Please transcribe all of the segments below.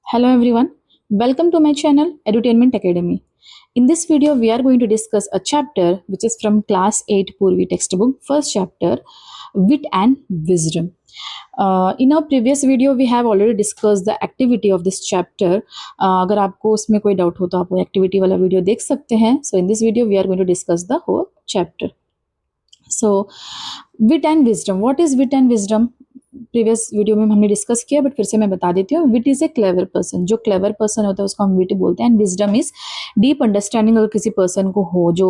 Hello everyone, welcome to my channel Edutainment Academy. In this video, we are going to discuss a chapter which is from class 8 Purvi textbook, first chapter, Wit and Wisdom. In our previous video, we have already discussed the activity of this chapter. अगर आपको उसमें कोई doubt हो तो आप वो activity वाला video देख सकते हैं. So in this video, we are going to discuss the whole chapter. So wit and wisdom. What is wit and wisdom? Previous video में हमने डिस्कस किया बट फिर से मैं बता देती हूँ. विट इज ए क्लेवर पर्सन. जो क्लेवर पर्सन होता है उसको हम विट बोलते हैं. And wisdom is deep understanding. अगर किसी पर्सन को हो जो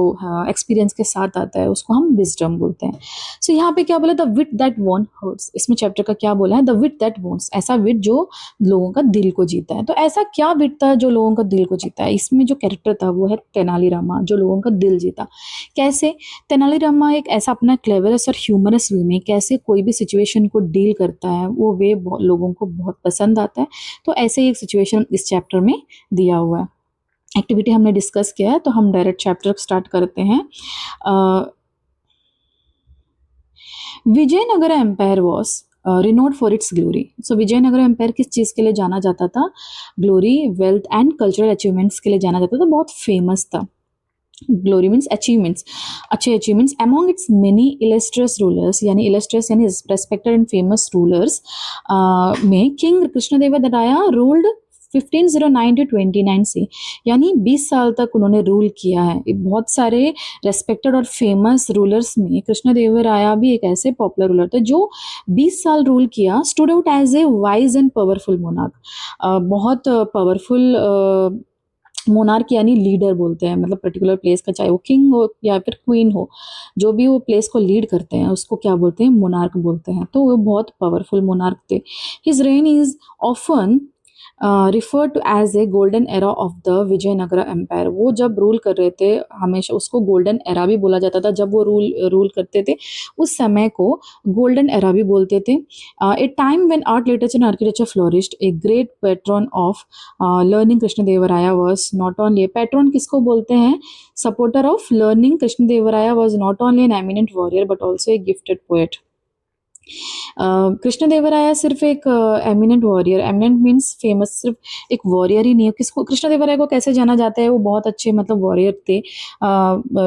एक्सपीरियंस के साथ आता है उसको हम विजडम बोलते हैं. सो यहाँ पे क्या बोला? The wit that won hearts. इसमें चैप्टर का क्या बोला है? The wit that wants. ऐसा विट जो लोगों का दिल को जीता है. तो ऐसा क्या विट था जो लोगों का दिल को जीता है? इसमें जो कैरेक्टर था वो है तेनालीरामा, जो लोगों का दिल जीता. कैसे? तेनालीरामा एक ऐसा अपना क्लेवरस और ह्यूमरस वे में कैसे कोई भी सिचुएशन को डील करता है, वो वे लोगों को बहुत पसंद आता है. तो ऐसे ही एक सिचुएशन इस चैप्टर में दिया हुआ है. एक्टिविटी हमने डिस्कस किया है तो हम डायरेक्ट चैप्टर स्टार्ट करते हैं. Vijayanagar empire was renowned for its glory. So Vijayanagar empire किस चीज़ के लिए जाना जाता था? Glory, wealth and cultural achievements के लिए जाना जाता था. बहुत फेमस था. ग्लोरी मीन्स अचीवमेंट्स, अच्छे achievements. Among its many illustrious rulers, यानी इलस्ट्रियस यानी रेस्पेक्टेड एंड फेमस रूलर्स में किंग कृष्णदेवराया रूल्ड 1509 to 29 से, यानी 20 साल तक उन्होंने रूल किया है. बहुत सारे रेस्पेक्टेड और फेमस रूलर्स में कृष्णदेवराया भी एक ऐसे पॉपुलर रूलर थे जो 20 साल रूल किया. Stood out as a wise and powerful monarch. बहुत पावरफुल मोनार्क यानी लीडर बोलते हैं. मतलब पर्टिकुलर प्लेस का, चाहे वो किंग हो या फिर क्वीन हो, जो भी वो प्लेस को लीड करते हैं उसको क्या बोलते हैं? मोनार्क बोलते हैं. तो वो बहुत पावरफुल मोनार्क थे. His reign is often refer to as a golden era of the Vijayanagar empire. वो जब रूल कर रहे थे हमेशा उसको गोल्डन एरा भी बोला जाता था. जब वो रूल करते थे उस समय को गोल्डन एरा भी बोलते थे. A time when art, literature and architecture flourished. A great patron of learning Krishnadevaraya was not only. Patron किसको बोलते हैं? Supporter of learning Krishnadevaraya was not only an eminent warrior but also a gifted poet. Krishnadevaraya सिर्फ एक eminent warrior, eminent means famous, सिर्फ एक warrior ही नहीं है. किसको कृष्णदेवराया को कैसे जाना जाता है? वो बहुत अच्छे मतलब वॉरियर थे.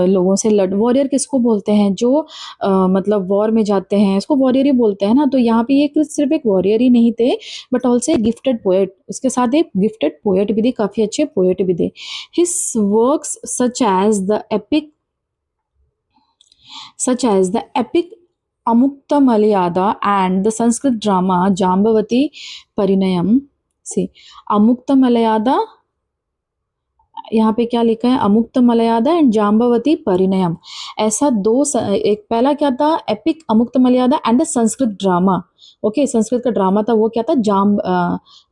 लोगों से वॉरियर किसको बोलते हैं? जो मतलब वॉर में जाते हैं उसको वॉरियर ही बोलते हैं ना. तो यहाँ पे ये सिर्फ एक वॉरियर ही नहीं थे बट ऑल्सो एक गिफ्टेड पोएट. उसके साथ एक गिफ्टेड पोएट भी थे, काफ़ी अच्छे पोएट भी थे. His works such as the epic Amukta Malyada and the Sanskrit drama Jambavati Parinayam. See, Amukta Malyada, यहाँ पे क्या लिखा है? अमुक्त मलयादा एंड जाम्बवती परिणयम. ऐसा दो एक पहला क्या था? Epic Amukta Malyada and the Sanskrit drama. Okay, Sanskrit का ड्रामा था वो क्या था?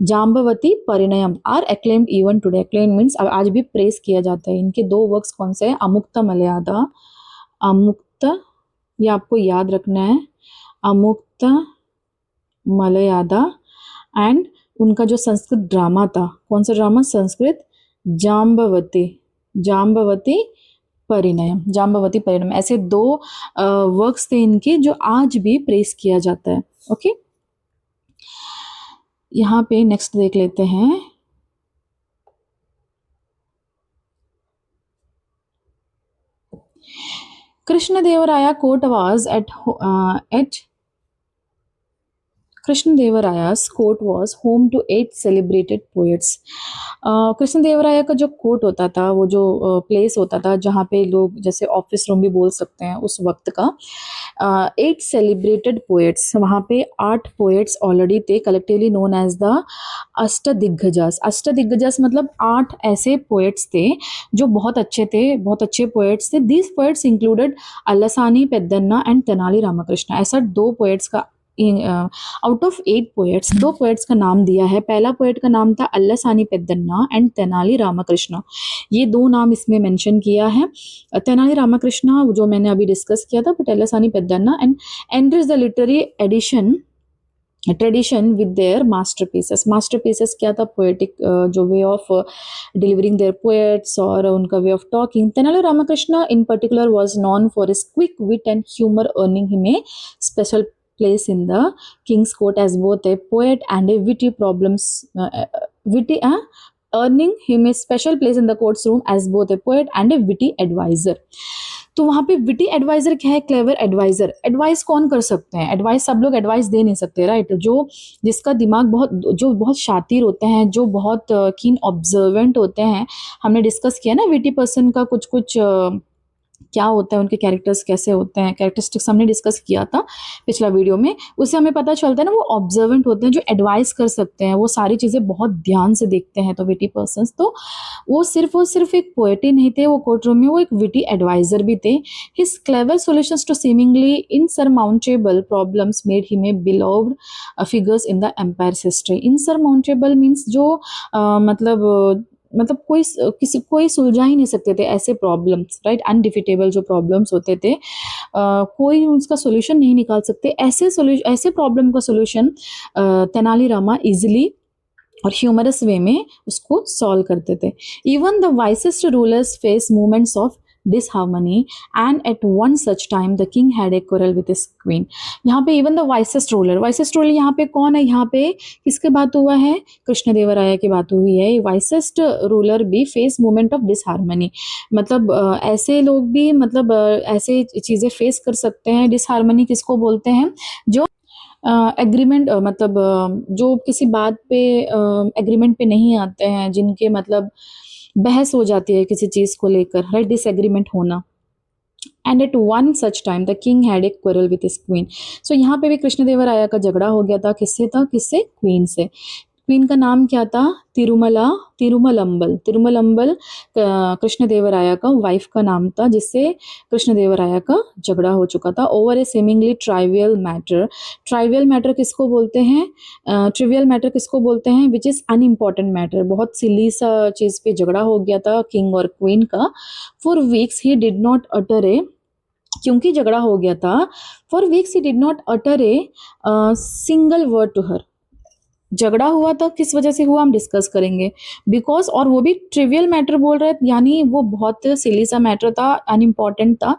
Jambavati Parinayam are acclaimed even today. Acclaimed means आज भी प्रेस किया जाता है. इनके दो वर्क्स कौन से हैं? अमुक्त मलयादा, अमुक्त, ये आपको याद रखना है, अमुक्त मलयादा. एंड उनका जो संस्कृत ड्रामा था, कौन सा ड्रामा? संस्कृत जाम्बवती परिणयम. ऐसे दो वर्क्स थे इनके जो आज भी प्रेस किया जाता है. ओके, यहाँ पे नेक्स्ट देख लेते हैं. कृष्णदेवराया कोर्ट वाज एट कृष्णदेवराया's court was home to 8 celebrated poets. Krishnadevaraya का जो कोर्ट होता था, वो जो प्लेस होता था जहाँ पे लोग, जैसे ऑफिस रूम भी बोल सकते हैं उस वक्त का, 8 सेलिब्रेटेड पोएट्स. वहाँ पे 8 पोएट्स ऑलरेडी थे, कलेक्टिवली नोन एज द अष्टदिग्गजास. अष्टदिग्गजास मतलब 8 ऐसे पोएट्स थे जो बहुत अच्छे थे, बहुत अच्छे पोएट्स थे. These poets included Allasani Peddanna and Tenali Ramakrishna. ऐसा 2 पोएट्स का आउट ऑफ 8 पोएट्स 2 पोएट्स का नाम दिया है. पहला पोएट का नाम था अल्लासानी पेद्दन्ना एंड तेनाली रामकृष्ण. ये 2 नाम इसमें मेंशन किया है. तेनाली रामकृष्ण जो मैंने अभी डिस्कस किया था, but Allasani Peddanna and endears the literary edition tradition with their masterpieces. Masterpieces क्या था? पोएटिक जो way of delivering their poets और उनका way of talking. Tenali Ramakrishna in particular was known for his quick wit and humour, earning him a special place in the king's court as both a poet and a witty witty earning him a special place in the court's room as both a poet and a witty advisor. तो वहाँ पे witty adviser क्या है, clever adviser. Advice कौन कर सकते हैं, advice सब लोग एडवाइस दे नहीं सकते, राइट। जो जिसका दिमाग बहुत, जो बहुत शातिर होते हैं, जो बहुत कीन ऑब्जर्वेंट होते हैं, हमने डिस्कस किया ना विटी पर्सन का कुछ कुछ क्या होता है, उनके कैरेक्टर्स कैसे होते हैं, कैरेक्टरिस्टिक्स हमने डिस्कस किया था पिछला वीडियो में। उससे हमें पता चलता है ना वो ऑब्जर्वेंट होते हैं, जो एडवाइस कर सकते हैं, वो सारी चीज़ें बहुत ध्यान से देखते हैं। तो विटी पर्सन्स, तो वो सिर्फ एक पोएट ही नहीं थे वो कोर्ट रूम में, वो एक विटी एडवाइजर भी थे। His clever solutions to seemingly insurmountable problems made him a beloved figures in the empire's history. Insurmountable means जो मतलब कोई सुलझा ही नहीं सकते थे ऐसे प्रॉब्लम्स, राइट। अनडिफिटेबल जो प्रॉब्लम्स होते थे, कोई उसका सोल्यूशन नहीं निकाल सकते, ऐसे प्रॉब्लम का सोल्यूशन तेनालीरामा इजिली और ह्यूमरस वे में उसको सॉल्व करते थे। Even the wisest rulers face moments of disharmony and at one such time the king had a quarrel with his queen। यहाँ पे इवन द वाइसेस्ट रूलर यहाँ पे कौन है, यहाँ पे किसके बात हुआ है, कृष्णदेवराया की बात हुई है। वाइसेस्ट रूलर भी फेस मोमेंट ऑफ डिसहार्मनी, मतलब ऐसे लोग भी मतलब ऐसे चीज़ें फेस कर सकते हैं। डिसहार्मनी किसको बोलते हैं, जो एग्रीमेंट मतलब जो किसी बात पे एग्रीमेंट पे नहीं आते हैं, जिनके मतलब बहस हो जाती है किसी चीज़ को लेकर, राइट, डिसएग्रीमेंट होना। And at one such time the king had a quarrel with his queen. So यहाँ पे भी कृष्णदेवराया का झगड़ा हो गया था, किससे, क्वीन से। क्वीन का नाम क्या था, तिरुमलंबल कृष्णदेवराया का वाइफ का नाम था, जिससे कृष्णदेवराया का झगड़ा हो चुका था ओवर ए सेमिंगली ट्राइवियल मैटर किसको बोलते हैं, ट्रिवियल मैटर किसको बोलते हैं, विच इज़ अनइम्पॉर्टेंट मैटर। बहुत सिली सा चीज़ पे झगड़ा हो गया था किंग और क्वीन का। For weeks he did not utter a, क्योंकि झगड़ा हो गया था, for weeks he did not utter a single word to her. झगड़ा हुआ था, किस वजह से हुआ हम डिस्कस करेंगे, बिकॉज, और वो भी ट्रिवियल मैटर बोल रहे, यानी वो बहुत सिली सा मैटर था, अनइम्पॉर्टेंट था,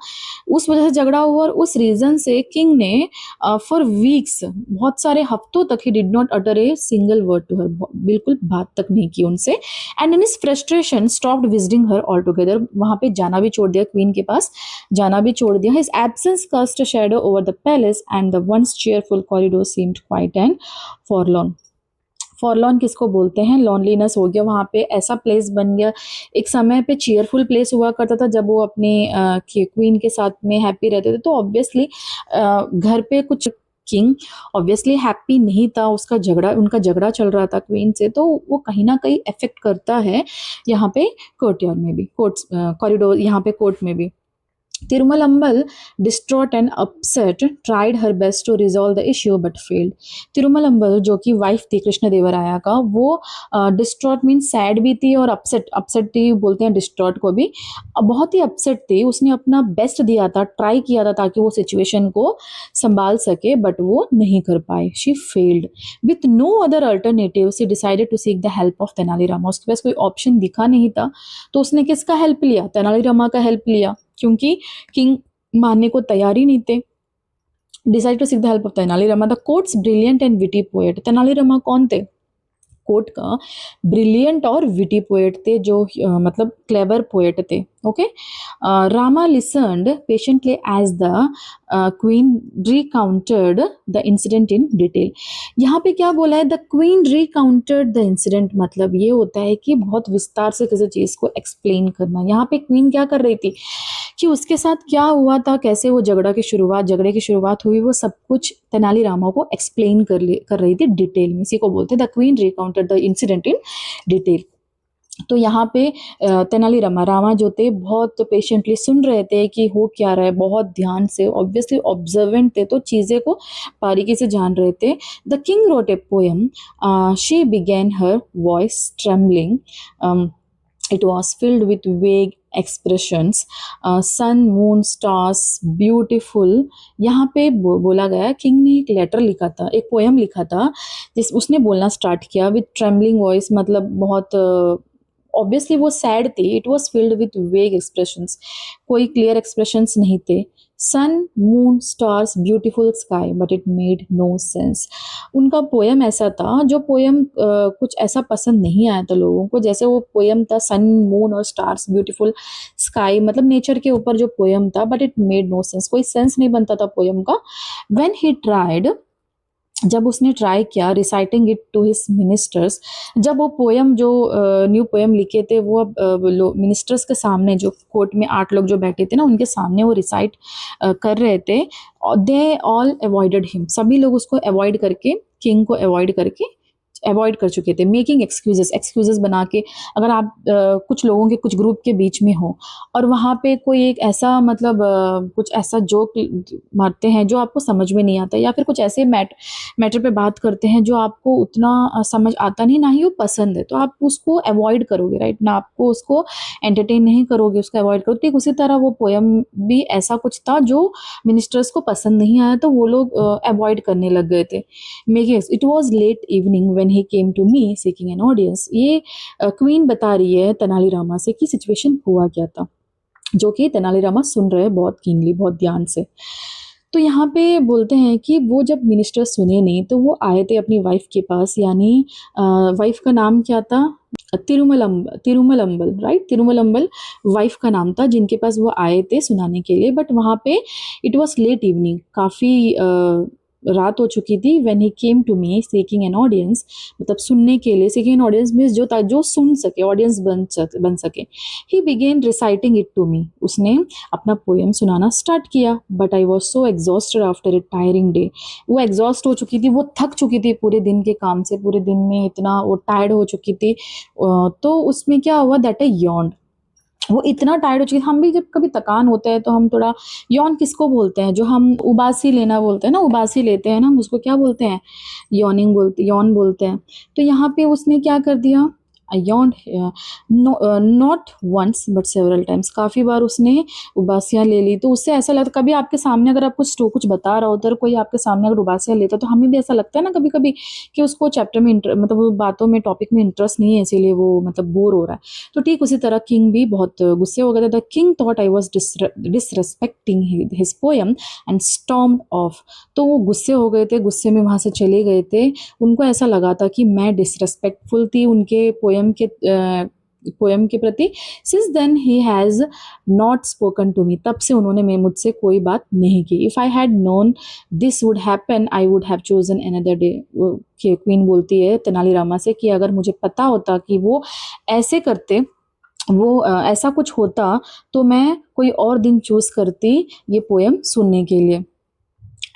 उस वजह से झगड़ा हुआ। और उस रीजन से किंग ने फॉर वीक्स, बहुत सारे हफ्तों तक ही did not utter a single word to her, बिल्कुल बात तक नहीं की उनसे। And in his frustration stopped visiting her altogether, वहाँ पे जाना भी छोड़ दिया, क्वीन के पास जाना भी छोड़ दिया। His absence cast a shadow over the palace and the once cheerful corridor seemed quiet and forlorn. Forlorn किसको बोलते हैं, लॉनलीनेस हो गया वहाँ पे, ऐसा प्लेस बन गया। एक समय पे चीयरफुल प्लेस हुआ करता था जब वो अपने क्वीन के साथ में हैप्पी रहते थे, तो ऑब्वियसली घर पे कुछ, किंग ऑब्वियसली हैप्पी नहीं था, उनका झगड़ा चल रहा था क्वीन से, तो वो कहीं ना कहीं इफेक्ट करता है यहाँ पे कोर्टयार्ड में भी, कॉरिडोर, यहाँ पे कोर्ट में भी। Tirumalambal, distraught and upset, tried her best to resolve the issue but failed. तिरुमलंबल जो कि वाइफ थी कृष्णदेवराया का, वो डिस्ट्रॉट मीन सैड भी थी और अपसेट थी, बोलते हैं डिस्ट्रॉट को भी, बहुत ही अपसेट थी। उसने अपना बेस्ट दिया था, ट्राई किया था ताकि वो सिचुएशन को संभाल सके, बट वो नहीं कर पाए, she failed. With no other alternative she decided to seek the help of Tenali Rama. उसके पास कोई ऑप्शन दिखा नहीं था, तो उसने किसका हेल्प लिया, तेनालीरामा का हेल्प लिया, क्योंकि किंग मानने को तैयार ही नहीं थे। Decide to seek the help of Tenali Rama, the court's brilliant and witty poet. Tenali Rama कौन थे, कोर्ट का ब्रिलियंट और विटी पोएट थे, जो मतलब क्लेवर पोएट थे। Okay, Rama listened patiently as the queen recounted the incident in detail. यहाँ पे क्या बोला है, the queen recounted the incident, मतलब ये होता है कि बहुत विस्तार से किसी चीज़ को एक्सप्लेन करना। यहाँ पे क्वीन क्या कर रही थी कि उसके साथ क्या हुआ था, कैसे वो झगड़े की शुरुआत हुई, वो सब कुछ तेनालीरामा को एक्सप्लेन कर रही थी डिटेल में। इसी को बोलते हैं the queen recounted the incident in detail. तो यहाँ पे रामा जो थे बहुत पेशेंटली सुन रहे थे कि हो क्या रहा है, बहुत ध्यान से, ऑब्वियसली ऑब्जर्वेंट थे, तो चीज़ें को बारीकी से जान रहे थे। The king wrote a poem, she began her voice trembling, it was filled with vague expressions, sun, moon, stars, beautiful। यहाँ पे बोला गया, किंग ने एक लेटर लिखा था, एक पोएम लिखा था, उसने बोलना स्टार्ट किया विथ ट्रेम्बलिंग वॉइस, मतलब बहुत ऑब्वियसली वो सैड थी। It was filled with vague expressions, कोई क्लियर एक्सप्रेशंस नहीं थे, sun moon stars beautiful sky but it made no sense. उनका पोयम ऐसा था, जो पोयम कुछ ऐसा पसंद नहीं आया था लोगों को। जैसे वो पोयम था सन मून और स्टार्स ब्यूटीफुल स्काई, मतलब नेचर के ऊपर जो पोयम था, but it made no sense, कोई सेंस नहीं बनता था पोयम का। व्हेन ही ट्राइड, जब उसने ट्राई किया reciting it to his ministers, जब वो पोयम जो न्यू पोयम लिखे थे वो अब मिनिस्टर्स के सामने, जो कोर्ट में 8 लोग जो बैठे थे ना, उनके सामने वो रिसाइट कर रहे थे, दे ऑल अवॉइडेड हिम, सभी लोग उसको अवॉइड करके, किंग को अवॉइड कर चुके थे। मेकिंग एक्सक्यूजेस बना के, अगर आप कुछ लोगों के, कुछ ग्रुप के बीच में हो और वहाँ पे कोई एक ऐसा, मतलब कुछ ऐसा जोक मारते हैं जो आपको समझ में नहीं आता, या फिर कुछ ऐसे मैटर पे बात करते हैं जो आपको उतना समझ आता नहीं, ना ही वो पसंद है, तो आप उसको अवॉइड करोगे, राइट ना, आपको उसको एंटरटेन नहीं करोगे, उसको अवॉइड करो। ठीक उसी तरह वो पोयम भी ऐसा कुछ था जो मिनिस्टर्स को पसंद नहीं आया, तो वो लोग अवॉइड करने लग गए थे। मेगिस, it was late evening when he came to me seeking an audience. ये क्वीन बता रही है तेनालीरामा से कि सिचुएशन हुआ क्या था, जो कि तेनालीरामा सुन रहे हैं बहुत कीनली, बहुत ध्यान से। तो यहाँ पे बोलते हैं कि वो जब मिनिस्टर सुने नहीं, तो वो आए थे अपनी वाइफ के पास, यानी वाइफ का नाम क्या था, तिरुमलम्बल, राइट, तिरुमलम्बल वाइफ का नाम था, जिनके पास वो आए थे सुनाने के लिए। बट वहाँ पे इट वॉज लेट इवनिंग, काफ़ी रात हो चुकी थी। When he came to me seeking an audience, मतलब सुनने के लिए, सीकिंग एन ऑडियंस मीन्स जो सुन सके, ऑडियंस बन सके। He began reciting it to me, उसने अपना पोएम सुनाना स्टार्ट किया। But I was so exhausted after a tiring day, वो एग्जॉस्ट हो चुकी थी, वो थक चुकी थी पूरे दिन के काम से, पूरे दिन में इतना वो टायर्ड हो चुकी थी। तो उसमें क्या हुआ, दैट आई यॉन्ड, वो इतना टायर्ड हो चुकी। हम भी जब कभी थकान होता है तो हम थोड़ा, यौन किसको बोलते हैं, जो हम उबासी लेना बोलते हैं ना, उबासी लेते हैं ना, हम उसको क्या बोलते हैं, यौन बोलते हैं। तो यहाँ पे उसने क्या कर दिया, I yawned, not once but several times, काफ़ी बार उसने उबासियाँ ले ली। तो उससे ऐसा लगता, कभी आपके सामने अगर आप कुछ बता रहा होता है, कोई आपके सामने अगर उबासियाँ लेता, तो हमें भी ऐसा लगता है ना कभी कभी कि उसको चैप्टर में मतलब वो बातों में, टॉपिक में इंटरेस्ट नहीं है, इसीलिए वो मतलब बोर हो रहा है। तो ठीक उसी तरह किंग भी बहुत गुस्से हो गए थे। The king thought I was disrespecting his poem and stormed off, तो वो गुस्से हो गए थे, गुस्से में वहाँ से चले गए थे। उनको ऐसा लगा था कि मैं डिसरेस्पेक्टफुल थी उनके पोएम के प्रति। Since then he has not spoken to me, तब से उन्होंने मुझसे कोई बात नहीं की। If I had known this would happen I would have chosen another day. Queen बोलती है तेनालीरामा से कि अगर मुझे पता होता कि वो ऐसे करते, वो ऐसा कुछ होता, तो मैं कोई और दिन चूज़ करती ये पोएम सुनने के लिए।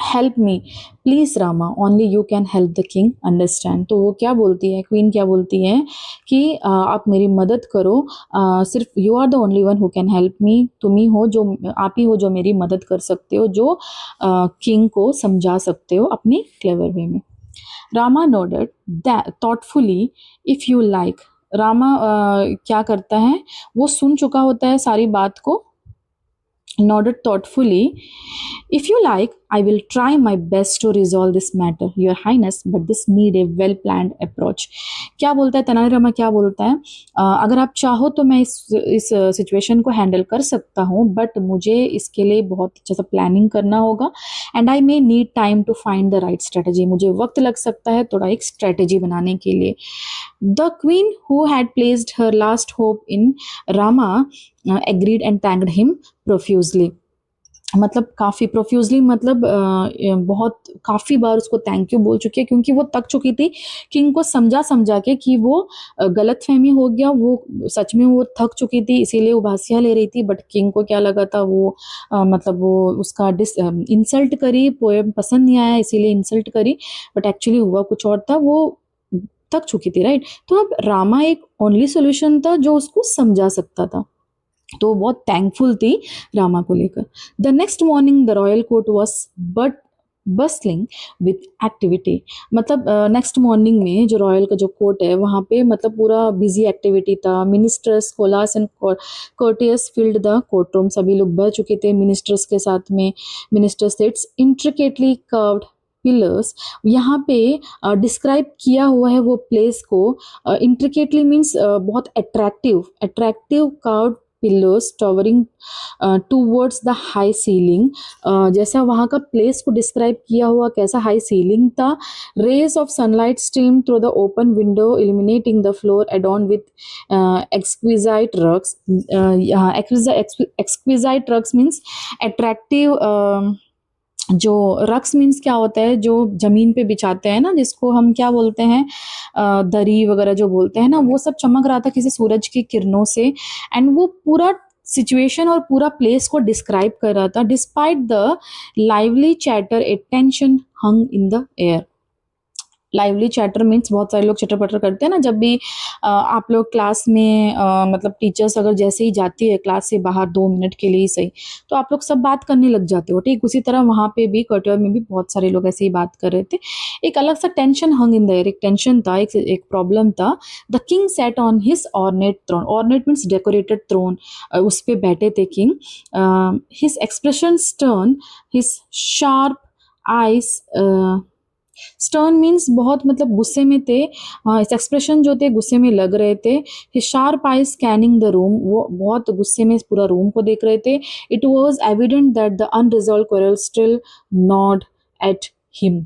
Help me please Rama, only you can help the king understand. तो वो क्या बोलती है, क्वीन क्या बोलती है कि आप मेरी मदद करो, सिर्फ you are the only one who can help me, तुम ही हो जो, आप ही हो जो मेरी मदद कर सकते हो, जो किंग को समझा सकते हो अपनी क्लेवर वे में। Rama nodded thoughtfully, if you like. Rama क्या करता है, वो सुन चुका होता है सारी बात को, nodded thoughtfully. If you like, I will try my best to resolve this matter, Your Highness, but this need a well-planned approach. क्या बोलता है तेनालीरामा, क्या बोलता है, अगर आप चाहो तो मैं इस सिचुएशन को हैंडल कर सकता हूँ, बट मुझे इसके लिए बहुत अच्छा सा प्लानिंग करना होगा। And I may need time to find the right strategy, मुझे वक्त लग सकता है थोड़ा एक स्ट्रेटजी बनाने के लिए। The queen who had placed her last hope in Rama agreed and thanked him profusely, मतलब काफ़ी प्रोफ्यूजली, मतलब बहुत काफ़ी बार उसको थैंक यू बोल चुकी है, क्योंकि वो थक चुकी थी किंग को समझा के कि वो गलत फहमी हो गया, वो सच में वो थक चुकी थी, इसीलिए उबासियाँ ले रही थी। बट किंग को क्या लगा था, वो मतलब वो उसका इंसल्ट करी, पोएम पसंद नहीं आया इसीलिए इंसल्ट करी, बट एक्चुअली हुआ कुछ और था, वो थक चुकी थी, राइट। तो अब रामा एक ओनली सोल्यूशन था जो उसको समझा सकता था, तो बहुत थैंकफुल थी रामा को लेकर। The next morning the royal court was but bustling with activity, मतलब नेक्स्ट मॉर्निंग में जो रॉयल का जो कोर्ट है वहाँ पे मतलब पूरा बिजी एक्टिविटी था। Ministers, scholars and courtiers filled the courtroom, सभी लोग बह चुके थे मिनिस्टर्स के साथ में। मिनिस्टर्स से इट्स इंट्रिकेटली कर्व्ड पिलर्स, यहाँ पे डिस्क्राइब किया हुआ है वो प्लेस को। इंट्रिकेटली मीन्स बहुत attractive curved pillars towering towards the high ceiling. जैसा वहाँ का प्लेस को डिस्क्राइब किया हुआ, कैसा हाई सीलिंग था. Rays of sunlight streamed through the open window, illuminating the floor adorned with exquisite rugs. यहाँ exquisite rugs means attractive. जो रक्स मीन्स क्या होता है, जो जमीन पे बिछाते हैं ना, जिसको हम क्या बोलते हैं, दरी वगैरह जो बोलते हैं ना, वो सब चमक रहा था किसी सूरज की किरणों से. एंड वो पूरा सिचुएशन और पूरा प्लेस को डिस्क्राइब कर रहा था. Despite the lively chatter A tension hung in the air. Lively chatter means बहुत सारे लोग चटर पटर करते हैं ना, जब भी आप लोग क्लास में मतलब टीचर्स अगर जैसे ही जाती है क्लास से बाहर 2 मिनट के लिए ही सही, तो आप लोग सब बात करने लग जाते हो. ठीक उसी तरह वहाँ पे भी कटोर में भी बहुत सारे लोग ऐसे ही बात कर रहे थे. एक अलग सा tension hung in the air, एक टेंशन था, एक प्रॉब्लम था. The king sat on his ornate throne. Ornate means decorated throne. उस पर बैठे थे king. His expression stern, his sharp eyes. Stern means बहुत मतलब गुस्से में थे. इस एक्सप्रेशन जो थे गुस्से में लग रहे थे. His sharp I scanning the room. वो बहुत गुस्से में पूरा रूम को देख रहे थे. It was evident that the unresolved quarrel still gnawed at him.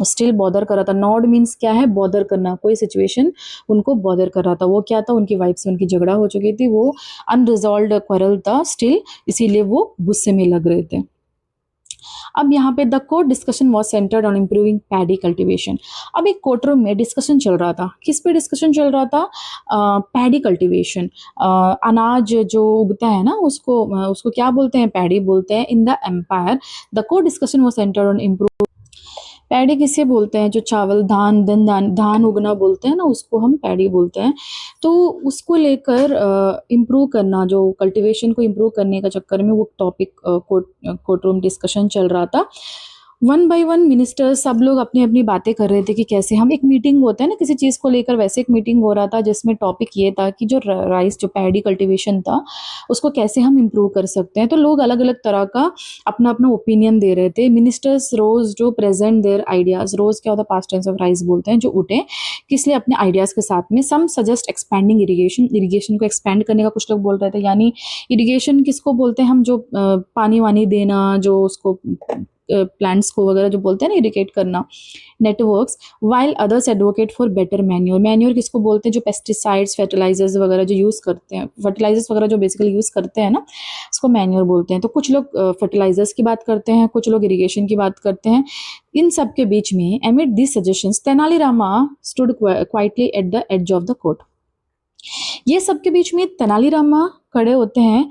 Still bother कर रहा था. नॉड मीन्स क्या है, बॉदर करना. कोई सिचुएशन उनको बॉदर कर रहा था. वो क्या था, उनकी वाइफ से उनकी झगड़ा हो चुकी थी. वो अनरिजॉल्व क्वेरल था स्टिल, इसीलिए वो गुस्से में लग रहे थे. अब यहाँ पे the court discussion was centered on improving paddy cultivation. अब एक कोर्ट रूम में डिस्कशन चल रहा था. किस पे डिस्कशन चल रहा था? Paddy cultivation. अनाज जो उगता है ना, उसको क्या बोलते हैं, पैडी बोलते हैं. In the empire the court discussion was centered on improve. Paddy किसे बोलते हैं, जो चावल धान उगना बोलते हैं ना, उसको हम पैडी बोलते हैं. तो उसको लेकर इम्प्रूव करना, जो कल्टीवेशन को इम्प्रूव करने का चक्कर में वो टॉपिक कोर्ट रूम डिस्कशन चल रहा था. वन बाय वन मिनिस्टर सब लोग अपनी अपनी बातें कर रहे थे कि कैसे हम, एक मीटिंग होता है ना किसी चीज़ को लेकर, वैसे एक मीटिंग हो रहा था जिसमें टॉपिक ये था कि जो राइस, जो पैडी कल्टीवेशन था, उसको कैसे हम इम्प्रूव कर सकते हैं. तो लोग अलग अलग तरह का अपना अपना ओपिनियन दे रहे थे. मिनिस्टर्स रोज जो प्रेजेंट देयर आइडियाज. रोज क्या होता है, पास्ट टेंस ऑफ राइज बोलते हैं, जो उठे किस लिए, अपने आइडियाज़ के साथ में. सम सजेस्ट एक्सपैंडिंग इरीगेशन. इरीगेशन को एक्सपैंड करने का कुछ लोग बोल रहे थे. यानी इरीगेशन किसको बोलते हैं हम, जो पानी वानी देना, जो उसको प्लांट्स को वगैरह जो बोलते हैं ना, इरिगेट करना. Networks. While others advocate for better manure. Manure किसको बोलते हैं, जो पेस्टिसाइड्स, फर्टिलाइजर्स वगैरह जो यूज़ करते हैं, फर्टिलाइजर्स वगैरह जो बेसिकली यूज़ करते हैं ना, उसको मैन्योर बोलते हैं. तो कुछ लोग फर्टिलाइजर्स की बात करते हैं, कुछ लोग इरिगेशन की बात करते हैं. इन सब के बीच में amid this suggestions Tenali Rama stood quietly at the edge of the court. ये सब के बीच में तेनालीरामा खड़े होते हैं,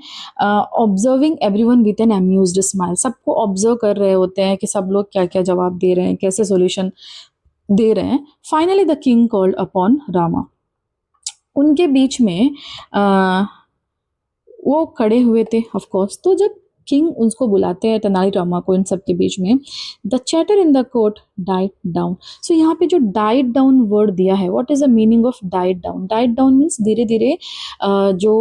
observing everyone with an amused smile. सबको ऑब्जर्व कर रहे होते हैं कि सब लोग क्या क्या जवाब दे रहे हैं, कैसे सॉल्यूशन दे रहे हैं. Finally the king called upon Rama. उनके बीच में वो खड़े हुए थे ऑफ कोर्स. तो जब किंग उनको बुलाते हैं, तेनालीरामा को, इन सब के बीच में, the chatter in the court died down. So यहाँ पे जो डाइट डाउन वर्ड दिया है, what is the meaning of died down. Died down means धीरे धीरे जो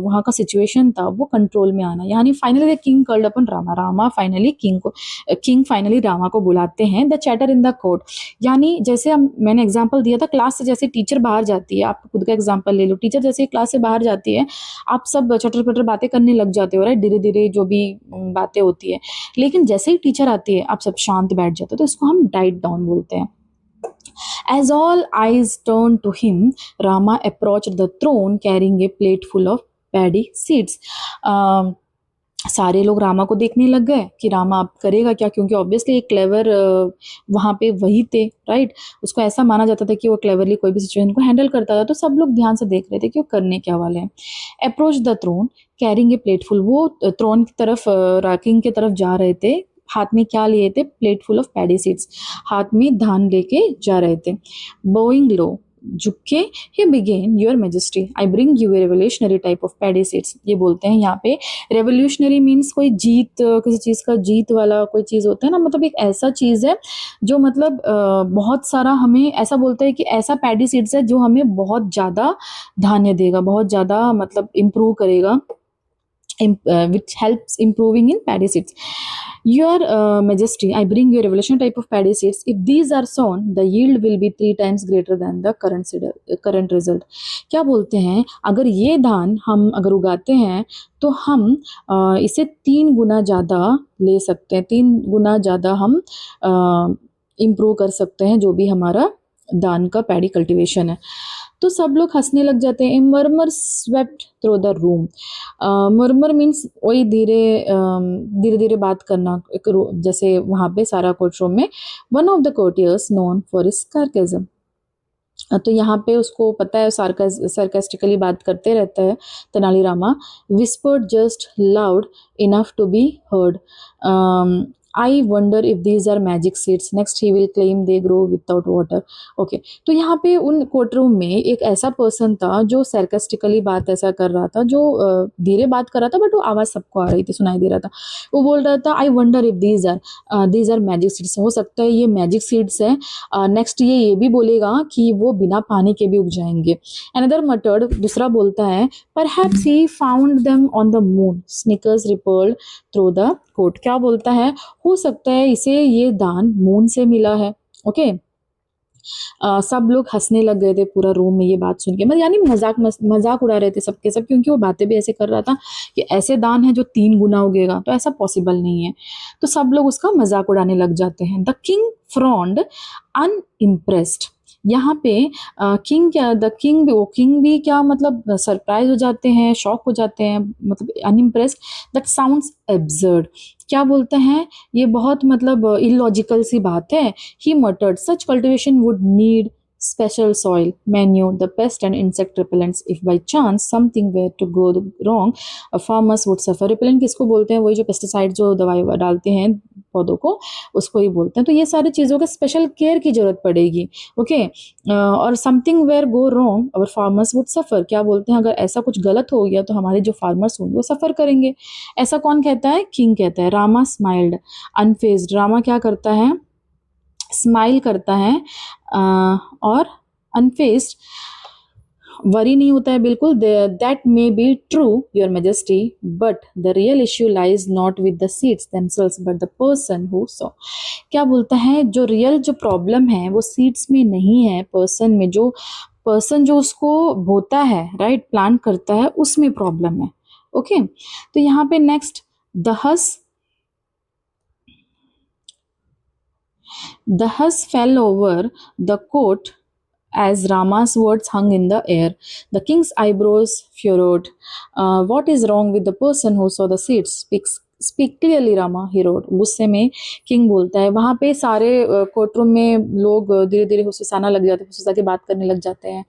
वहाँ का सिचुएशन था वो कंट्रोल में आना. यानी finally the king called upon Rama. Rama finally king finally Rama को बुलाते हैं. The chatter in the court, यानी जैसे मैंने एग्जाम्पल दिया था, क्लास से जैसे टीचर बाहर जाती है, आप खुद का एग्जाम्पल ले लो. टीचर जैसे क्लास से बाहर जाती है, आप सब चटर पटर बातें करने लग जाते हो, राइट. धीरे धीरे जो भी बातें होती है, लेकिन जैसे ही टीचर आती है आप सब शांत बैठ जाते हो. तो इसको हम डाइट डाउन बोलते हैं. As all eyes turned to him, Rama approached the throne carrying a plate full of paddy seeds. सारे लोग रामा को देखने लग गए कि रामा अब करेगा क्या, क्योंकि ऑब्वियसली एक क्लेवर वहाँ पे वही थे, राइट. उसको ऐसा माना जाता था कि वो क्लेवरली कोई भी सिचुएशन को हैंडल करता था. तो सब लोग ध्यान से देख रहे थे कि वो करने क्या वाले हैं. Approach the throne carrying a प्लेटफुल. वो थ्रोन की तरफ, किंग की तरफ जा रहे थे. हाथ में क्या लिए थे, plate full of paddy seeds. हाथ में धान लेके जा रहे थे. बोइंग लो, झुक के, ही begin, your majesty I bring U A revolutionary type of paddy seeds. ये बोलते हैं यहाँ पे. रेवोल्यूशनरी मीन्स कोई जीत, किसी चीज़ का जीत वाला कोई चीज़ होता है ना, मतलब एक ऐसा चीज़ है जो मतलब बहुत सारा, हमें ऐसा बोलता है कि ऐसा पैडी सीड्स है जो हमें बहुत ज़्यादा धान्य देगा, बहुत ज़्यादा मतलब इम्प्रूव करेगा which helps improving in paddy seeds. Your Majesty, I bring you a revolution type of paddy seeds. If these are sown, the yield will be 3 times greater than the current result. क्या बोलते हैं, अगर ये धान हम अगर उगाते हैं तो हम इसे 3 गुना ज़्यादा ले सकते हैं, 3 गुना ज़्यादा हम इम्प्रूव कर सकते हैं जो भी हमारा धान का पैडी कल्टीवेशन है। तो सब लोग हंसने लग जाते हैं। Murmur swept through the room. Murmur means वही धीरे धीरे बात करना, जैसे वहाँ पे सारा कोर्ट रूम में। One of the courtiers known for his sarcasm. तो यहाँ पे उसको पता है सार्कास्टिकली बात करते रहता है Tenali Rama. Whispered just loud enough to be heard, I wonder if these are magic seeds, next he will claim they grow without water. Okay, तो यहाँ पे उन कोर्ट रूम में एक ऐसा पर्सन था जो सार्कास्टिकली बात ऐसा कर रहा था, जो धीरे बात कर रहा था बट वो आवाज़ सबको आ रही थी, सुनाई दे रहा था। वो बोल रहा था I wonder if these are magic seeds, हो सकता है ये मैजिक सीड्स है। नेक्स्ट ये भी बोलेगा कि वो बिना पानी के भी उग जाएंगे। अनदर मटर्ड, दूसरा बोलता है perhaps he found them on the moon, sniggers rippled through the court. क्या बोलता है, हो सकता है इसे ये दान मून से मिला है। ओके, सब लोग हंसने लग गए थे पूरा रूम में ये बात सुन के, मतलब यानी मजाक उड़ा रहे थे सबके सब, क्योंकि वो बातें भी ऐसे कर रहा था कि ऐसे दान है जो 3 गुना उगेगा, तो ऐसा पॉसिबल नहीं है। तो सब लोग उसका मजाक उड़ाने लग जाते हैं। The king frond unimpressed. यहाँ पे किंग क्या, द किंग भी क्या मतलब सरप्राइज हो जाते हैं, शॉक हो जाते हैं, मतलब अनइम्प्रेस्ड। That sounds absurd. क्या बोलते हैं, ये बहुत मतलब इलॉजिकल सी बात है। He muttered such cultivation would need special soil, manure, the pest and insect repellents. If by chance something were to go wrong, farmers would suffer. Repellent किसको बोलते हैं, वही जो पेस्टिसाइड जो दवाई डालते हैं पौधों को, उसको ही बोलते हैं। तो ये सारी चीज़ों का स्पेशल केयर की जरूरत पड़ेगी। ओके, और something were go wrong our farmers would suffer. क्या बोलते हैं, अगर ऐसा कुछ गलत हो गया तो हमारे जो फार्मर्स होंगे वो सफ़र करेंगे। ऐसा कौन कहता है, किंग कहता है। रामा स्माइल्ड अनफेज्ड। रामा क्या करता है, स्माइल करता है और अनफेस्ड, वरी नहीं होता है बिल्कुल। That may be true your majesty, but the real issue lies not with the seeds themselves but the person who so. क्या बोलता है, जो रियल जो प्रॉब्लम है वो सीड्स में नहीं है, पर्सन में, जो पर्सन जो उसको बोता है, राइट, प्लांट करता है, उसमें प्रॉब्लम है। ओके, तो यहाँ पे next, The hush fell over the court as Rama's words hung in the air. The king's eyebrows furrowed. What is wrong with the person who saw the seeds? Speak clearly, Rama, he wrote. गुस्से में king बोलता है। वहाँ पे सारे court room में लोग धीरे धीरे हुसुसाना लग जाते हैं, हुसुसा के बात करने लग जाते हैं।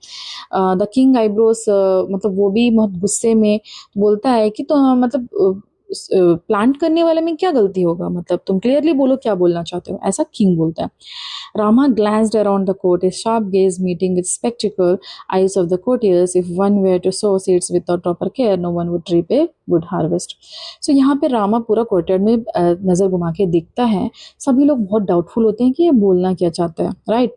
द किंग आईब्रोज, मतलब वो भी बहुत गुस्से में बोलता है कि तो मतलब प्लांट करने वाले में क्या गलती होगा, मतलब तुम क्लियरली बोलो क्या बोलना चाहते हो, ऐसा किंग बोलता है। Rama glanced around the court, his sharp gaze meeting with spectacle eyes of the courtiers. If one were to sow seeds without proper care, no one would reap a good harvest. So यहाँ पे रामा पूरा courtyard में नजर घुमा के देखता है। सभी लोग बहुत डाउटफुल होते हैं कि ये बोलना क्या चाहता है, right.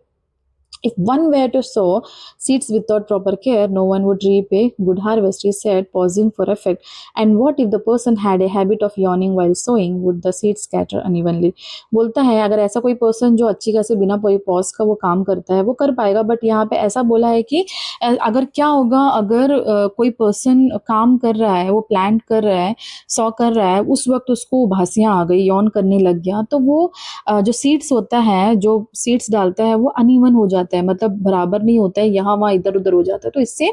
If one were to sow seeds without proper care, no one would reap a good harvest, he said, pausing for effect. And what if the person had a habit of yawning while sowing? Would the seeds scatter unevenly? बोलता है अगर ऐसा कोई person जो अच्छी खासी बिना कोई पॉज का वो काम करता है वो कर पाएगा, बट यहाँ पे ऐसा बोला है कि अगर क्या होगा, अगर कोई पर्सन काम कर रहा है, वो प्लांट कर रहा है, सॉ कर रहा है, उस वक्त उसको उबासियाँ आ गई, यौन करने लग गया, तो वो जो सीड्स होता है, जो सीड्स डालता है वो अनइवन हो जाता है, मतलब बराबर नहीं होता है, यहाँ वहाँ इधर उधर हो जाता है, तो इससे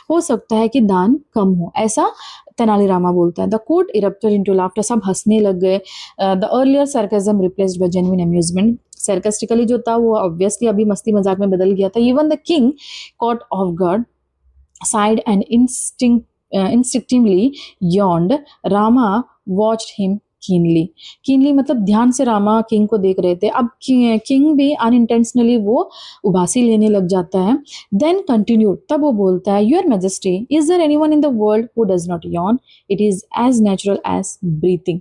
हो सकता है कि दान कम हो, ऐसा तेनालीरामा बोलता है। The court erupted into laughter, सब हंसने लग गए। The earlier sarcasm replaced by genuine amusement, sarcastically जो था वो ऑब्वियसली अभी मस्ती मजाक में बदल गया था। Even the king caught off guard sighed and instinctively yawned. Rama watched him keenly मतलब ध्यान से रामा किंग को देख रहे थे। अब किंग भी अनइंटेंशनली वो उबासी लेने लग जाता है। देन कंटिन्यूड, तब वो बोलता है, your majesty, is there anyone in the world who does not yawn? It is as natural as breathing.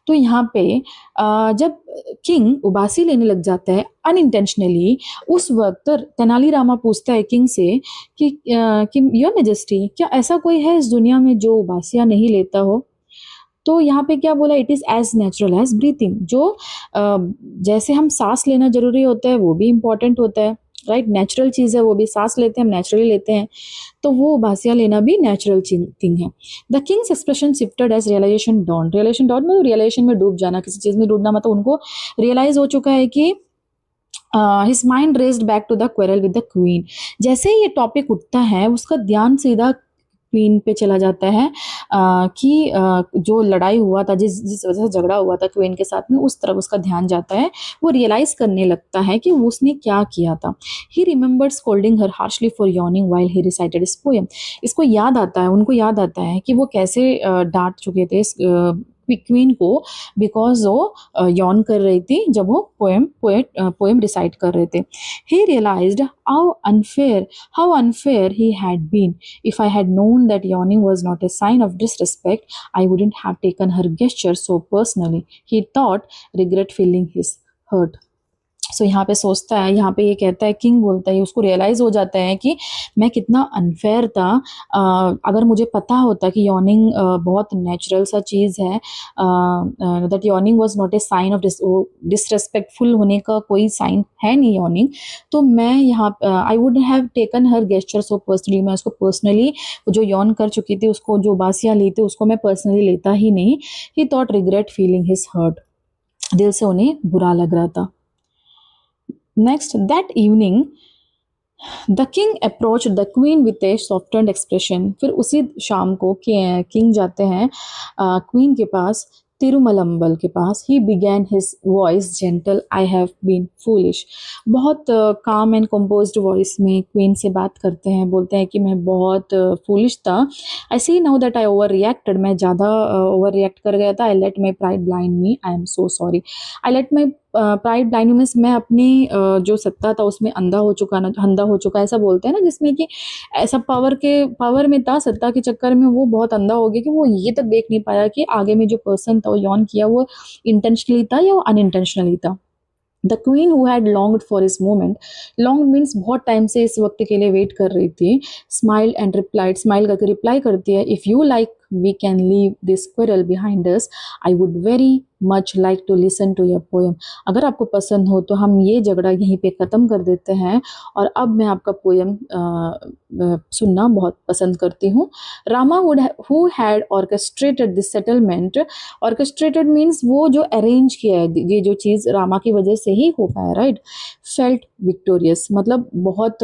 तो यहाँ पे जब किंग उबासी लेने लग जाता है अनइंटेंशनली, उस वक्त तेनालीरामा पूछता है किंग से कि योर मैजेस्टी, क्या ऐसा कोई है इस दुनिया में जो उबासियाँ नहीं लेता हो? तो यहाँ पे क्या बोला, it is as natural as breathing, जो जैसे हम सांस लेना जरूरी होता है वो भी इम्पॉर्टेंट होता है, राइट, नेचुरल चीज़ है वो भी, सांस लेते हैं हम नेचुरली लेते हैं, तो वो बासियाँ लेना भी नेचुरल थिंग है। The king's expression shifted as realization dawn, realization dawn मतलब रियलाइजेशन में डूब जाना, किसी चीज़ में डूबना, मतलब उनको रियलाइज हो चुका है कि his mind raised back to the quarrel with the queen. जैसे ही ये टॉपिक उठता है उसका ध्यान सीधा क्वीन पे चला जाता है, कि जो लड़ाई हुआ था, जिस जिस वजह से झगड़ा हुआ था क्वीन के साथ में, उस तरफ उसका ध्यान जाता है, वो रियलाइज करने लगता है कि उसने क्या किया था। ही remembered scolding her harshly for yawning while he recited his poem. इसको याद आता है, उनको याद आता है कि वो कैसे डांट चुके थे क्वीन को, बिकॉज वो यॉन कर रही थी जब वो पोएम रिसाइट कर रहे थे। ही realised how unfair he had been. If I had known that yawning was not a sign of disrespect, I wouldn't have taken her gesture so personally. He thought, regret feeling his hurt. सो यहाँ पे सोचता है, यहाँ पे ये कहता है, king बोलता है, उसको रियलाइज़ हो जाता है कि मैं कितना अनफेयर था। अगर मुझे पता होता कि यॉर्निंग बहुत नेचुरल सा चीज़ है, that yawning was not a sign of disrespectful होने का कोई साइन है नहीं यॉर्निंग, तो मैं यहाँ आई would have taken her gesture so personally, मैं उसको पर्सनली, जो यॉर्न कर चुकी थी उसको, जो बासियाँ ली थी उसको मैं पर्सनली लेता ही नहीं। He thought regret feeling his hurt, दिल से उन्हें बुरा लग रहा था। Next, that evening, the king approached the queen with a softened expression. फिर उसी शाम को किंग जाते हैं क्वीन के पास, तिरुमलम्बल के पास। He began his voice gentle, I have been foolish. बहुत काम एंड कंपोज्ड वॉइस में क्वीन से बात करते हैं, बोलते हैं कि मैं बहुत फूलिश था। I see now that I over reacted, मैं ज़्यादा ओवर रिएक्ट कर गया था। I let my pride blind me, I am so sorry. I let my pride blind means मैं अपनी जो सत्ता था उसमें अंधा हो चुका, ऐसा बोलते हैं ना, जिसमें कि ऐसा पावर में था, सत्ता के चक्कर में वो बहुत अंधा हो गया कि वो ये तक देख नहीं पाया कि आगे में जो पर्सन था वो यॉन किया वो इंटेंशनली था या अनइंटेंशनली था। The queen who had longed for this moment, long means बहुत टाइम से इस वक्त के लिए वेट कर रही थी, स्माइल एंड रिप्लाइड, स्माइल करके रिप्लाई करती है, if you like we can leave this quarrel behind us, I would very much like to listen to your poem. अगर आपको पसंद हो तो हम ये झगड़ा यहीं पे ख़त्म कर देते हैं, और अब मैं आपका पोएम सुनना बहुत पसंद करती हूँ। Rama would who had orchestrated this settlement, orchestrated means वो जो अरेंज किया है, ये जो चीज़ रामा की वजह से ही हो पाया, राइट। फेल्ट विक्टोरियस मतलब बहुत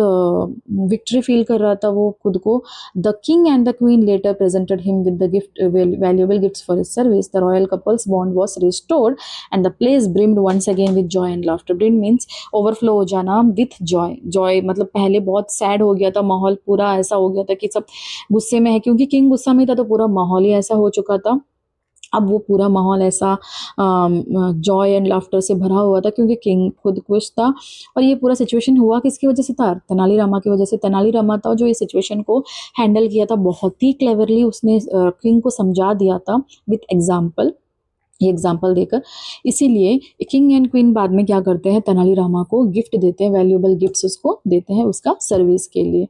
विक्ट्री फील कर रहा था वो खुद को। The king and the queen later presented him with the gift, valuable gifts for his service. The royal couple's bond was restored and the place brimmed once again with joy and laughter. Brim means overflow हो जाना with joy. joy मतलब पहले बहुत sad हो गया था माहौल, पूरा ऐसा हो गया था कि सब गुस्से में है, क्योंकि किंग गुस्सा में था तो पूरा माहौल ही ऐसा हो चुका था। अब वो पूरा माहौल ऐसा जॉय एंड लाफ्टर से भरा हुआ था, क्योंकि किंग खुद खुश था। और ये पूरा सिचुएशन हुआ किसकी वजह से था? तेनालीरामा की वजह से। तेनालीरामा था जो ये सिचुएशन को हैंडल किया था बहुत ही क्लेवरली, उसने किंग को समझा दिया था विथ एग्जाम्पल, ये एग्जाम्पल देकर। इसीलिए किंग एंड क्वीन बाद में क्या करते हैं, तेनालीरामा को गिफ्ट देते हैं, वैल्यूएबल गिफ्ट्स उसको देते हैं उसका सर्विस के लिए।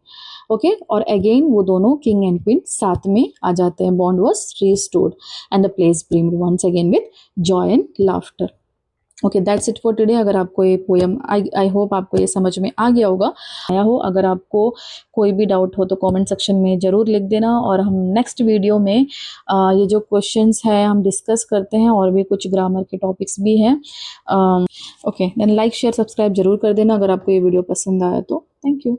ओके, और अगेन वो दोनों किंग एंड क्वीन साथ में आ जाते हैं। Bond was restored and the place brimmed once again with joy and laughter. Okay, that's it for today. अगर आपको ये पोएम, आई होप आपको ये समझ में आ गया होगा, आया हो। अगर आपको कोई भी डाउट हो तो कमेंट सेक्शन में ज़रूर लिख देना, और हम नेक्स्ट वीडियो में ये जो क्वेश्चंस हैं हम डिस्कस करते हैं, और भी कुछ ग्रामर के टॉपिक्स भी हैं। Okay, then like share subscribe जरूर कर देना अगर आपको ये वीडियो पसंद आया तो। Thank you.